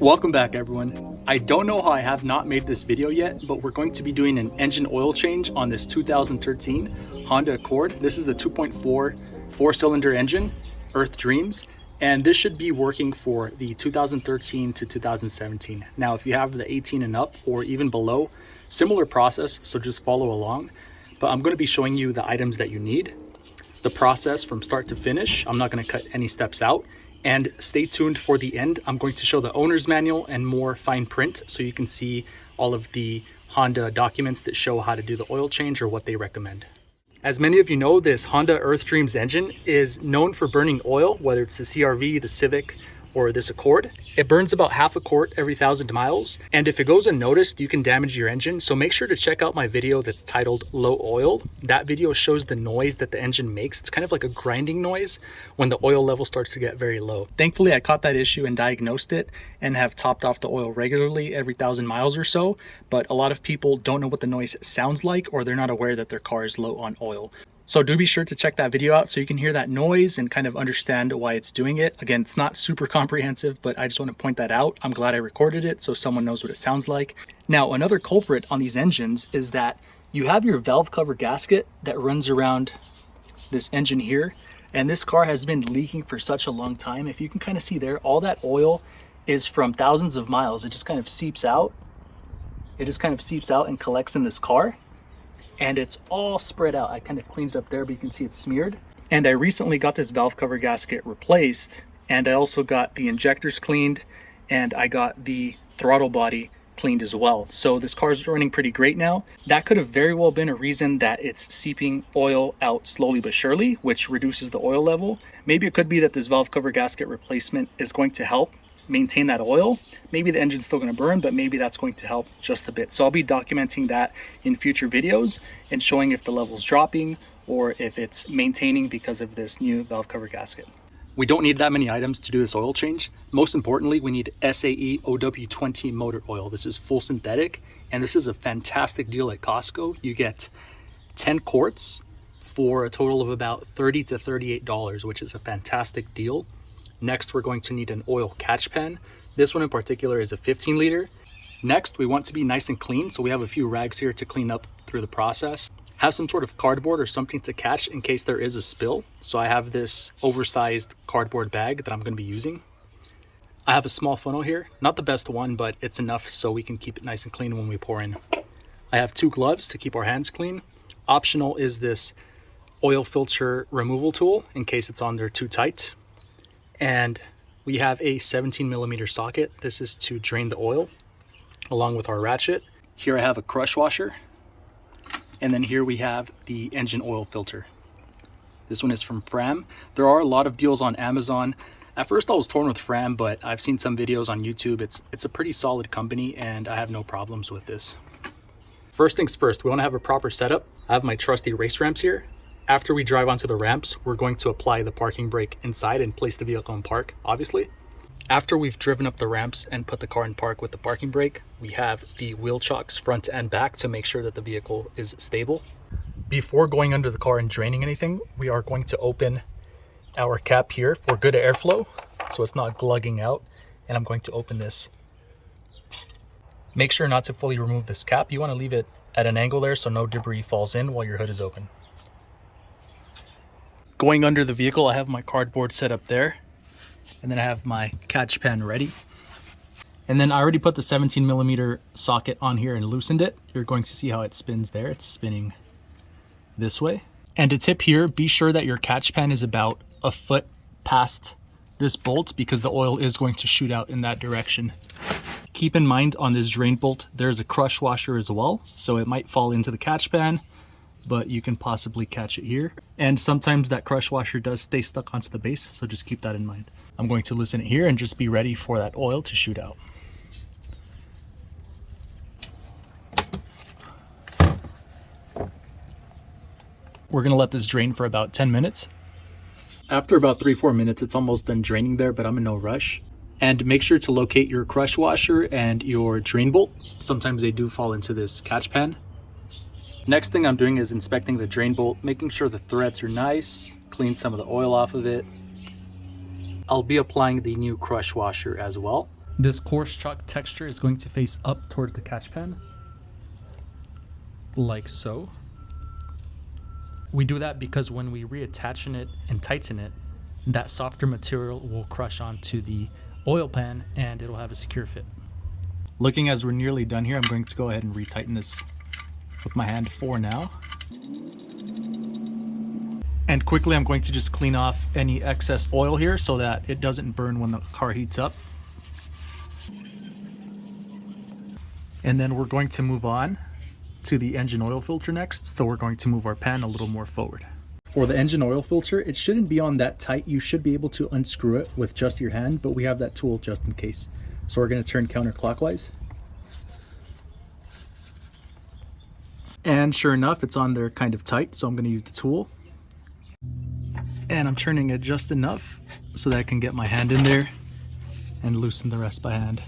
Welcome back everyone. I don't know how I have not made this video yet, but we're going to be doing an engine oil change on this 2013 Honda Accord. This is the 2.4 four-cylinder engine, Earth Dreams, and this should be working for the 2013 to 2017. Now, if you have the 18 and up or even below, similar process, so just follow along. But I'm going to be showing you the items that you need, the process from start to finish. I'm not going to cut any steps out. And stay tuned for the end. I'm going to show the owner's manual and more fine print so you can see all of the Honda documents that show how to do the oil change or what they recommend. As many of you know, this Honda Earth Dreams engine is known for burning oil, whether it's the CR-V, the Civic, or this Accord. It burns about half a quart every 1,000 miles. And if it goes unnoticed, you can damage your engine. So make sure to check out my video that's titled Low Oil. That video shows the noise that the engine makes. It's kind of like a grinding noise when the oil level starts to get very low. Thankfully, I caught that issue and diagnosed it and have topped off the oil regularly every 1,000 miles or so. But a lot of people don't know what the noise sounds like, or they're not aware that their car is low on oil. So do be sure to check that video out so you can hear that noise and kind of understand why it's doing it. Again, it's not super comprehensive, but I just want to point that out. I'm glad I recorded it so someone knows what it sounds like. Now, another culprit on these engines is that you have your valve cover gasket that runs around this engine here. And this car has been leaking for such a long time. If you can kind of see there, all that oil is from thousands of miles. It just kind of seeps out. It just kind of seeps out and collects in this car. And it's all spread out. I kind of cleaned it up there, but you can see it's smeared. And I recently got this valve cover gasket replaced, and I also got the injectors cleaned, and I got the throttle body cleaned as well. So this car is running pretty great now. That could have very well been a reason that it's seeping oil out slowly but surely, which reduces the oil level. Maybe it could be that this valve cover gasket replacement is going to help maintain that oil. Maybe the engine's still going to burn, but maybe that's going to help just a bit. So I'll be documenting that in future videos and showing if the level's dropping or if it's maintaining because of this new valve cover gasket. We don't need that many items to do this oil change. Most importantly, we need SAE OW20 motor oil. This is full synthetic, and this is a fantastic deal at Costco. You get 10 quarts for a total of about $30 to $38, which is a fantastic deal. Next, we're going to need an oil catch pan. This one in particular is a 15 liter. Next, we want to be nice and clean, so we have a few rags here to clean up through the process. Have some sort of cardboard or something to catch in case there is a spill. So I have this oversized cardboard bag that I'm going to be using. I have a small funnel here, not the best one, but it's enough so we can keep it nice and clean when we pour in. I have 2 gloves to keep our hands clean. Optional is this oil filter removal tool in case it's on there too tight. And we have a 17mm socket. This is to drain the oil along with our ratchet. Here I have a crush washer. And then here we have the engine oil filter. This one is from Fram. There are a lot of deals on Amazon. At first I was torn with Fram, but I've seen some videos on YouTube. It's a pretty solid company and I have no problems with this. First things first, we want to have a proper setup. I have my trusty race ramps here. After we drive onto the ramps, we're going to apply the parking brake inside and place the vehicle in park, obviously. After we've driven up the ramps and put the car in park with the parking brake, we have the wheel chocks front and back to make sure that the vehicle is stable. Before going under the car and draining anything, we are going to open our cap here for good airflow, so it's not glugging out. And I'm going to open this. Make sure not to fully remove this cap. You want to leave it at an angle there so no debris falls in while your hood is open. Going under the vehicle, I have my cardboard set up there, and then I have my catch pan ready. And then I already put the 17mm socket on here and loosened it. You're going to see how it spins there. It's spinning this way. And a tip here, be sure that your catch pan is about a foot past this bolt because the oil is going to shoot out in that direction. Keep in mind on this drain bolt, there's a crush washer as well, so it might fall into the catch pan, but you can possibly catch it here. And sometimes that crush washer does stay stuck onto the base, so just keep that in mind. I'm going to loosen it here and just be ready for that oil to shoot out. We're gonna let this drain for about 10 minutes. After about 3-4 minutes, it's almost done draining there, but I'm in no rush. And make sure to locate your crush washer and your drain bolt. Sometimes they do fall into this catch pan. Next thing I'm doing is inspecting the drain bolt, making sure the threads are nice, clean some of the oil off of it. I'll be applying the new crush washer as well. This coarse chalk texture is going to face up towards the catch pan, like so. We do that because when we reattach it and tighten it, that softer material will crush onto the oil pan and it'll have a secure fit. Looking as we're nearly done here, I'm going to go ahead and retighten this with my hand for now. And quickly I'm going to just clean off any excess oil here so that it doesn't burn when the car heats up. And then we're going to move on to the engine oil filter next. So we're going to move our pan a little more forward. For the engine oil filter, it shouldn't be on that tight. You should be able to unscrew it with just your hand, but we have that tool just in case. So we're going to turn counterclockwise. And sure enough, it's on there kind of tight, so I'm going to use the tool. And I'm turning it just enough so that I can get my hand in there and loosen the rest by hand.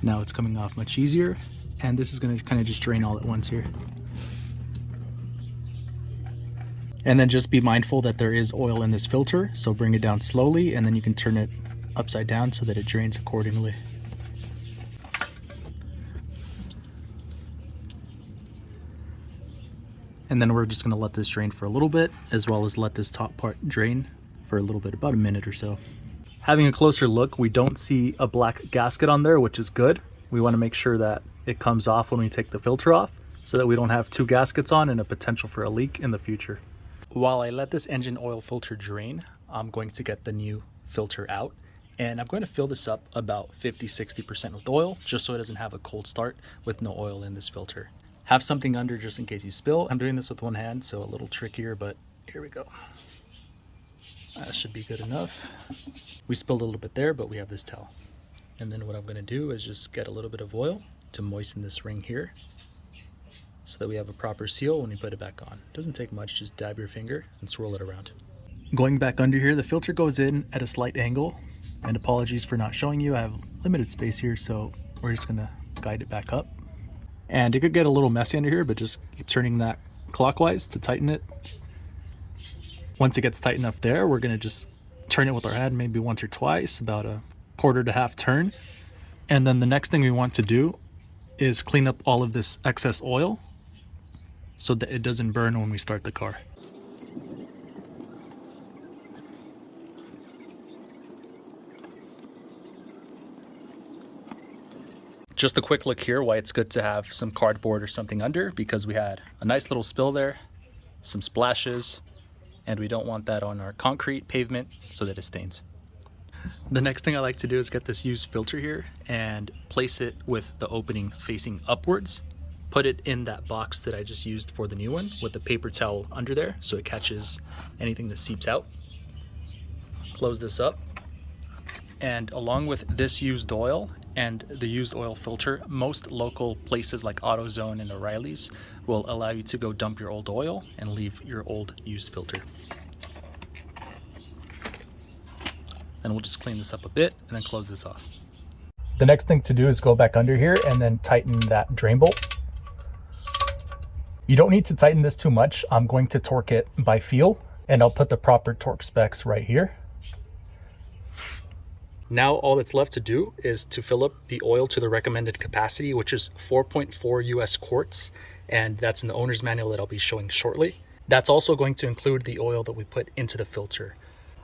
Now it's coming off much easier, and this is going to kind of just drain all at once here. And then just be mindful that there is oil in this filter, so bring it down slowly, and then you can turn it upside down so that it drains accordingly. And then we're just going to let this drain for a little bit, as well as let this top part drain for a little bit, about a minute or so. Having a closer look, we don't see a black gasket on there, which is good. We want to make sure that it comes off when we take the filter off, so that we don't have two gaskets on and a potential for a leak in the future. While I let this engine oil filter drain, I'm going to get the new filter out, and I'm going to fill this up about 50-60% with oil, just so it doesn't have a cold start with no oil in this filter. Have something under just in case you spill. I'm doing this with one hand, so a little trickier, but here we go. That should be good enough. We spilled a little bit there, but we have this towel. And then what I'm going to do is just get a little bit of oil to moisten this ring here so that we have a proper seal when we put it back on. It doesn't take much, just dab your finger and swirl it around. Going back under here, the filter goes in at a slight angle, and apologies for not showing you. I have limited space here, so we're just going to guide it back up. And it could get a little messy under here, but just keep turning that clockwise to tighten it. Once it gets tight enough there, we're going to just turn it with our hand maybe once or twice, about a quarter to half turn. And then the next thing we want to do is clean up all of this excess oil so that it doesn't burn when we start the car. Just a quick look here why it's good to have some cardboard or something under, because we had a nice little spill there, some splashes, and we don't want that on our concrete pavement so that it stains. The next thing I like to do is get this used filter here and place it with the opening facing upwards. Put it in that box that I just used for the new one with the paper towel under there so it catches anything that seeps out. Close this up. And along with this used oil and the used oil filter, most local places like AutoZone and O'Reilly's will allow you to go dump your old oil and leave your old used filter. Then we'll just clean this up a bit and then close this off. The next thing to do is go back under here and then tighten that drain bolt. You don't need to tighten this too much. I'm going to torque it by feel, and I'll put the proper torque specs right here. Now all that's left to do is to fill up the oil to the recommended capacity, which is 4.4 US quarts, and that's in the owner's manual that I'll be showing shortly. That's also going to include the oil that we put into the filter.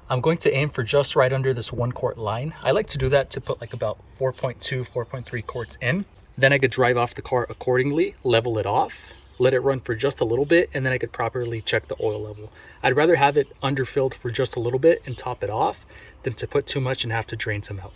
I'm going to aim for just right under this 1 quart line. I like to do that to put like about 4.2, 4.3 quarts in. Then I could drive off the car accordingly, level it off, let it run for just a little bit, and then I could properly check the oil level. I'd rather have it underfilled for just a little bit and top it off than to put too much and have to drain some out.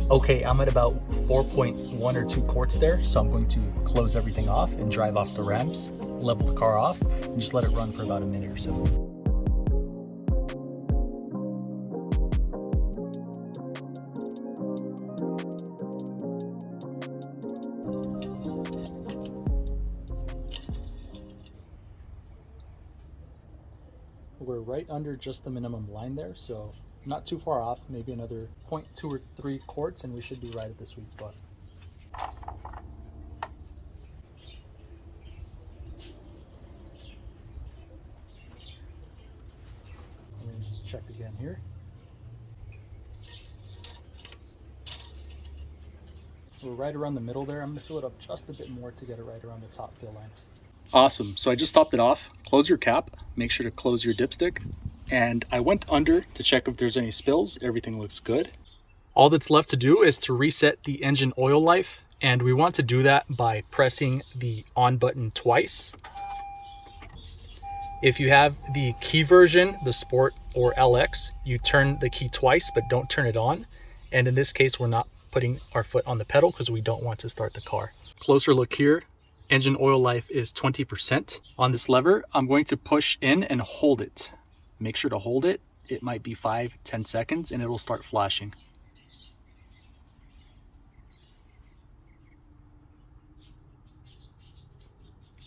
Okay, I'm at about 4.1 or 2 quarts there, so I'm going to close everything off and drive off the ramps, level the car off, and just let it run for about a minute or so. We're right under just the minimum line there, so not too far off, maybe another 0.2 or 3 quarts, and we should be right at the sweet spot. Let me just check again here. We're right around the middle there. I'm going to fill it up just a bit more to get it right around the top fill line. Awesome. So I just topped it off. Close your cap. Make sure to close your dipstick. And I went under to check if there's any spills. Everything looks good. All that's left to do is to reset the engine oil life. And we want to do that by pressing the on button twice. If you have the key version, the Sport or LX, you turn the key twice, but don't turn it on. And in this case, we're not putting our foot on the pedal because we don't want to start the car. Closer look here. Engine oil life is 20%. On this lever, I'm going to push in and hold it. Make sure to hold it. It might be 5-10 seconds and it will start flashing.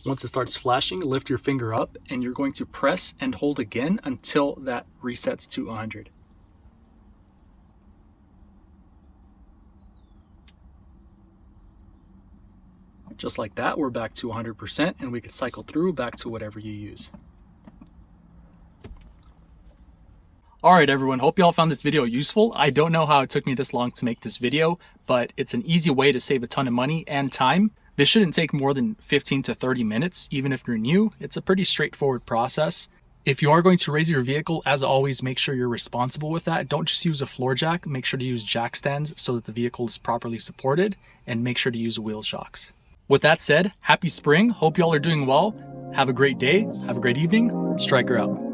Once it starts flashing, lift your finger up and you're going to press and hold again until that resets to 100. Just like that, we're back to 100% and we can cycle through back to whatever you use. All right, everyone, hope y'all found this video useful. I don't know how it took me this long to make this video, but it's an easy way to save a ton of money and time. This shouldn't take more than 15 to 30 minutes, even if you're new. It's a pretty straightforward process. If you are going to raise your vehicle, as always, make sure you're responsible with that. Don't just use a floor jack. Make sure to use jack stands so that the vehicle is properly supported, and make sure to use wheel shocks. With that said, happy spring. Hope y'all are doing well. Have a great day. Have a great evening. Striker out.